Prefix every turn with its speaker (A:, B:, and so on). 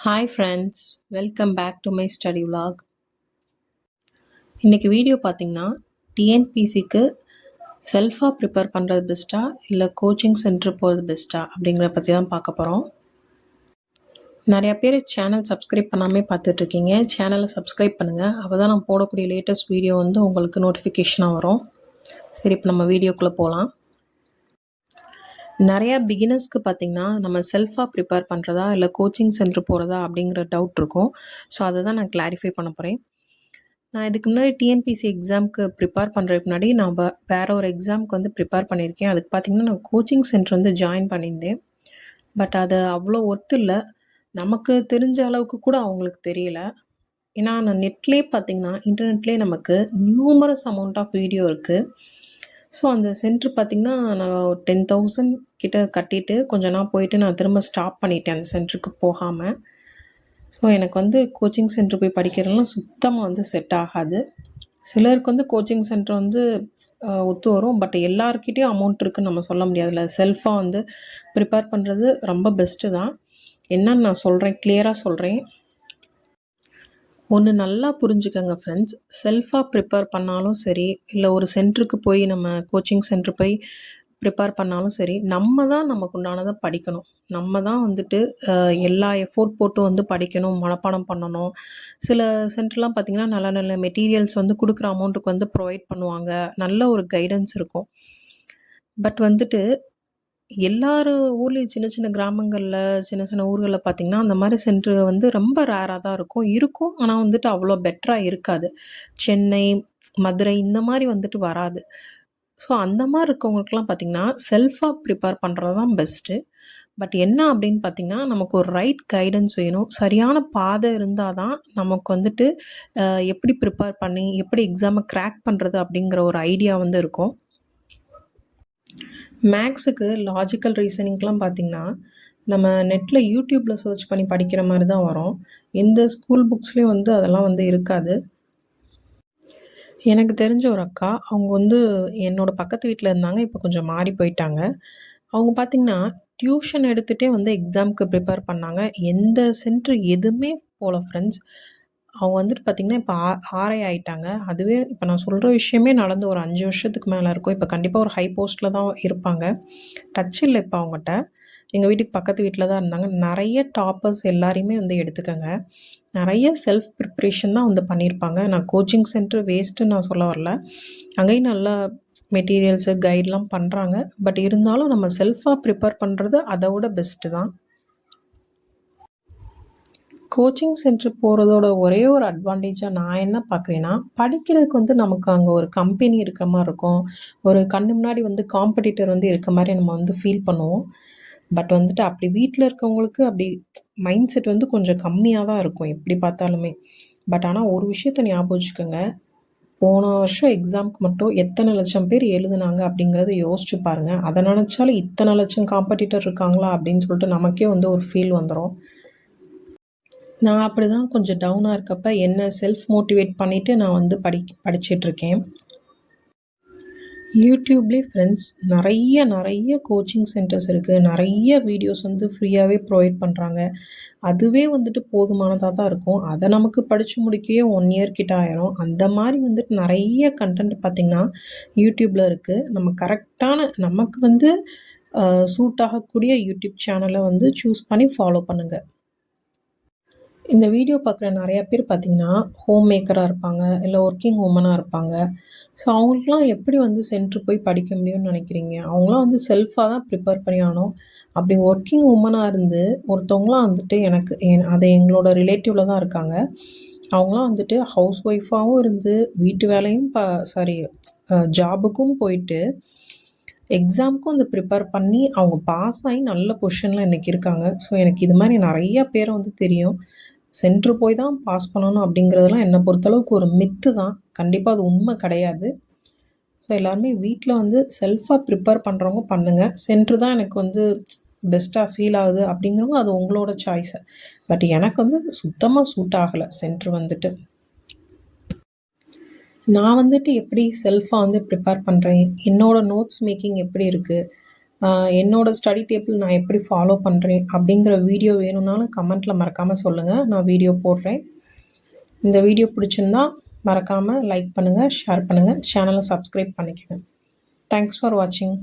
A: Hi friends, welcome back to my study vlog. இன்றைக்கி video பார்த்திங்கன்னா டிஎன்பிசிக்கு செல்ஃபாக ப்ரிப்பேர் பண்ணுறது பெஸ்ட்டா இல்லை கோச்சிங் சென்டர் போகிறது பெஸ்ட்டா அப்படிங்கிறத பற்றி தான் பார்க்க போகிறோம். நிறையா பேர் சேனல் சப்ஸ்கிரைப் பண்ணாமல் பார்த்துட்ருக்கீங்க. சேனலை சப்ஸ்கிரைப் பண்ணுங்கள். அப்போ தான் நான் போடக்கூடிய லேட்டஸ்ட் வீடியோ வந்து உங்களுக்கு நோட்டிஃபிகேஷனாக வரும். சரி, இப்போ நம்ம வீடியோக்குள்ளே போகலாம். நிறையா பிகினர்ஸ்க்கு பார்த்திங்கன்னா நம்ம செல்ஃபாக ப்ரிப்பேர் பண்ணுறதா இல்லை கோச்சிங் சென்டர் போகிறதா அப்படிங்கிற டவுட் இருக்கும். ஸோ அதை தான் நான் கிளாரிஃபை பண்ண போகிறேன். நான் இதுக்கு முன்னாடி டிஎன்பிசி எக்ஸாமுக்கு ப்ரிப்பேர் பண்ணுறதுக்கு முன்னாடி நான் வேறு ஒரு எக்ஸாமுக்கு வந்து ப்ரிப்பேர் பண்ணியிருக்கேன். அதுக்கு பார்த்திங்கன்னா நான் கோச்சிங் சென்டர் வந்து ஜாயின் பண்ணியிருந்தேன். பட் அது அவ்வளோ ஒர்த்து இல்லை. நமக்கு தெரிஞ்ச அளவுக்கு கூட அவங்களுக்கு தெரியல. ஏன்னா நான் நெட்லேயே பார்த்திங்கன்னா இன்டர்நெட்லேயே நமக்கு நியூமரஸ் அமௌண்ட் ஆஃப் வீடியோ இருக்குது. ஸோ அந்த சென்ட்ரு பார்த்திங்கன்னா நான் 10,000 கிட்ட கட்டிட்டு கொஞ்ச நாள் போயிட்டு நான் திரும்ப ஸ்டாப் பண்ணிட்டேன் அந்த சென்டருக்கு போகாமல். ஸோ எனக்கு வந்து கோச்சிங் சென்டர் போய் படிக்கிறதுலாம் சுத்தமாக வந்து செட் ஆகாது. சிலருக்கு வந்து கோச்சிங் சென்டர் வந்து ஒத்து வரும். பட் எல்லாருக்கிட்டேயும் அமௌண்ட் இருக்குதுன்னு நம்ம சொல்ல முடியாதுல்ல. செல்ஃபாக வந்து ப்ரிப்பேர் பண்ணுறது ரொம்ப பெஸ்ட்டு தான். என்னன்னு நான் சொல்கிறேன், கிளியராக சொல்கிறேன். ஒன்று நல்லா புரிஞ்சுக்கங்க ஃப்ரெண்ட்ஸ். செல்ஃபாக ப்ரிப்பேர் பண்ணாலும் சரி, இல்லை ஒரு சென்டருக்கு போய் நம்ம கோச்சிங் சென்டர் போய் ப்ரிப்பேர் பண்ணாலும் சரி, நம்ம தான் நமக்கு உண்டானதை படிக்கணும். நம்ம தான் வந்துட்டு எல்லா எஃபோர்ட் போட்டு வந்து படிக்கணும், மனப்பாடம் பண்ணணும். சில சென்டர்லாம் பார்த்திங்கன்னா நல்ல நல்ல மெட்டீரியல்ஸ் வந்து கொடுக்குற அமௌண்ட்டுக்கு வந்து ப்ரொவைட் பண்ணுவாங்க. நல்ல ஒரு கைடன்ஸ் இருக்கும். பட் வந்துட்டு எல்லார் ஊர்லேயும் சின்ன சின்ன கிராமங்களில், சின்ன சின்ன ஊர்களில் பார்த்திங்கன்னா அந்த மாதிரி சென்டர் வந்து ரொம்ப ரேராக தான் இருக்கும். ஆனால் வந்துட்டு அவ்வளோ பெட்டராக இருக்காது. சென்னை, மதுரை இந்த மாதிரி வந்துட்டு வராது. ஸோ அந்த மாதிரி இருக்கவங்களுக்குலாம் பார்த்திங்கன்னா செல்ஃபாக ப்ரிப்பேர் பண்ணுறது தான் பெஸ்ட்டு. பட் என்ன அப்படின்னு பார்த்திங்கன்னா நமக்கு ஒரு ரைட் கைடன்ஸ் வேணும். சரியான பாதை இருந்தால் தான் நமக்கு வந்துட்டு எப்படி ப்ரிப்பேர் பண்ணி எப்படி எக்ஸாமை கிராக் பண்ணுறது அப்படிங்கிற ஒரு ஐடியா வந்து இருக்கும். மேக்ஸுக்கு லாஜிக்கல் ரீசனிங்க்கெலாம் பார்த்திங்கன்னா நம்ம நெட்டில் யூடியூப்பில் சர்ச் பண்ணி படிக்கிற மாதிரி தான் வரும். எந்த ஸ்கூல் புக்ஸ்லேயும் வந்து அதெல்லாம் வந்து இருக்காது. எனக்கு தெரிஞ்ச ஒரு அக்கா, அவங்க வந்து என்னோடய பக்கத்து வீட்டில் இருந்தாங்க. இப்போ கொஞ்சம் மாறி போயிட்டாங்க. அவங்க பார்த்திங்கன்னா டியூஷன் எடுத்துகிட்டே வந்து எக்ஸாமுக்கு ப்ரிப்பேர் பண்ணாங்க. எந்த சென்டர் எதுவுமே போகல ஃப்ரெண்ட்ஸ். அவங்க வந்துட்டு பார்த்திங்கன்னா இப்போ ஆர்ஐ ஆகிட்டாங்க. அதுவே இப்போ நான் சொல்கிற விஷயமே நடந்து ஒரு 5 வருஷத்துக்கு மேலே இருக்கும். இப்போ கண்டிப்பாக ஒரு ஹை போஸ்ட்டில் தான் இருப்பாங்க. டச் இல்லை இப்போ அவங்ககிட்ட. எங்கள் வீட்டுக்கு பக்கத்து வீட்டில் தான் இருந்தாங்க. நிறைய டாப்பர்ஸ் எல்லாரையுமே வந்து எடுத்துக்கங்க. நிறைய செல்ஃப் ப்ரிப்ரேஷன் தான் வந்து பண்ணியிருப்பாங்க. நான் கோச்சிங் சென்டர் வேஸ்ட்டுன்னு நான் சொல்ல வரல. அங்கேயும் நல்லா மெட்டீரியல்ஸு கைட்லாம் பண்ணுறாங்க. பட் இருந்தாலும் நம்ம செல்ஃபாக ப்ரிப்பேர் பண்ணுறது அதை விட பெஸ்ட்டு தான். கோச்சிங் சென்டர் போகிறதோட ஒரே ஒரு அட்வான்டேஜாக நான் என்ன பார்க்குறேன்னா, படிக்கிறதுக்கு வந்து நமக்கு அங்கே ஒரு கம்பெனி இருக்கிற மாதிரி இருக்கும். ஒரு கண்ணு முன்னாடி வந்து காம்படிட்டர் வந்து இருக்க மாதிரி நம்ம வந்து ஃபீல் பண்ணுவோம். பட் வந்துட்டு அப்படி வீட்டில் இருக்கவங்களுக்கு அப்படி மைண்ட் செட் வந்து கொஞ்சம் கம்மியாக தான் இருக்கும் எப்படி பார்த்தாலுமே. பட் ஆனால் ஒரு விஷயத்த ஞாபகம் வச்சுக்கோங்க. போன வருஷம் எக்ஸாமுக்கு மட்டும் எத்தனை லட்சம் பேர் எழுதுனாங்க அப்படிங்கிறத யோசிச்சு பாருங்கள். அதை நினச்சாலும் இத்தனை லட்சம் காம்படிட்டர் இருக்காங்களா அப்படின்னு சொல்லிட்டு நமக்கே வந்து ஒரு ஃபீல் வந்துடும். நான் அப்படி தான் கொஞ்சம் டவுனாக இருக்கப்போ என்ன செல்ஃப் மோட்டிவேட் பண்ணிவிட்டு நான் வந்து படிச்சிட்ருக்கேன். யூடியூப்லேயே ஃப்ரெண்ட்ஸ் நிறைய கோச்சிங் சென்டர்ஸ் இருக்குது. நிறைய வீடியோஸ் வந்து ஃப்ரீயாகவே ப்ரொவைட் பண்ணுறாங்க. அதுவே வந்துட்டு போதுமானதாக தான் இருக்கும். அதை நமக்கு படித்து முடிக்கவே 1 இயர் கிட்ட ஆயிரும். அந்த மாதிரி வந்துட்டு நிறைய கண்டென்ட் பார்த்திங்கன்னா யூடியூப்பில் இருக்குது. நம்ம கரெக்டான நமக்கு வந்து சூட் ஆகக்கூடிய யூடியூப் சேனலை வந்து சூஸ் பண்ணி ஃபாலோ பண்ணுங்கள். இந்த வீடியோ பார்க்குற நிறையா பேர் பார்த்திங்கன்னா ஹோம் மேக்கராக இருப்பாங்க, இல்லை ஒர்க்கிங் உமனாக இருப்பாங்க. ஸோ அவங்களுக்குலாம் எப்படி வந்து சென்டர் போய் படிக்க முடியும்னு நினைக்கிறீங்க? அவங்களாம் வந்து செல்ஃபாக தான் ப்ரிப்பேர் பண்ணி ஆகணும். அப்படி ஒர்க்கிங் உமனாக இருந்து ஒருத்தவங்களாம் வந்துட்டு அது எங்களோட ரிலேட்டிவில் தான் இருக்காங்க. அவங்களாம் வந்துட்டு ஹவுஸ் ஒய்ஃபாகவும் இருந்து வீட்டு வேலையும் ஜாபுக்கும் போயிட்டு எக்ஸாமுக்கும் வந்து ப்ரிப்பேர் பண்ணி அவங்க பாஸ் ஆகி நல்ல பொசிஷனில் இன்றைக்கி இருக்காங்க. ஸோ எனக்கு இது மாதிரி நிறையா பேரை வந்து தெரியும். சென்ட்ரு போய் தான் பாஸ் பண்ணணும் அப்படிங்கிறதெல்லாம் என்னை பொறுத்தளவுக்கு ஒரு மித்து தான். கண்டிப்பாக அது உண்மை கிடையாது. ஸோ எல்லாருமே வீட்டில் வந்து செல்ஃபாக ப்ரிப்பேர் பண்ணுறவங்க பண்ணுங்கள். சென்ட்ரு தான் எனக்கு வந்து பெஸ்ட்டாக ஃபீல் ஆகுது அப்படிங்கிறவங்க அது உங்களோட சாய்ஸு. பட் எனக்கு வந்து சுத்தமாக சூட் ஆகலை சென்ட்ரு வந்துட்டு. நான் வந்துட்டு எப்படி செல்ஃபாக வந்து ப்ரிப்பேர் பண்ணுறேன், என்னோடய நோட்ஸ் மேக்கிங் எப்படி இருக்குது, என்னோட ஸ்டடி டேபிள் நான் எப்படி ஃபாலோ பண்ணுறேன் அப்படிங்கிற வீடியோ வேணும்னாலும் கமெண்ட்டில் மறக்காமல் சொல்லுங்கள். நான் வீடியோ போடுறேன். இந்த வீடியோ பிடிச்சிருந்தா மறக்காமல் லைக் பண்ணுங்கள், ஷேர் பண்ணுங்கள், சேனலை சப்ஸ்கிரைப் பண்ணிக்கங்க. தேங்க்ஸ் ஃபார் வாட்சிங்.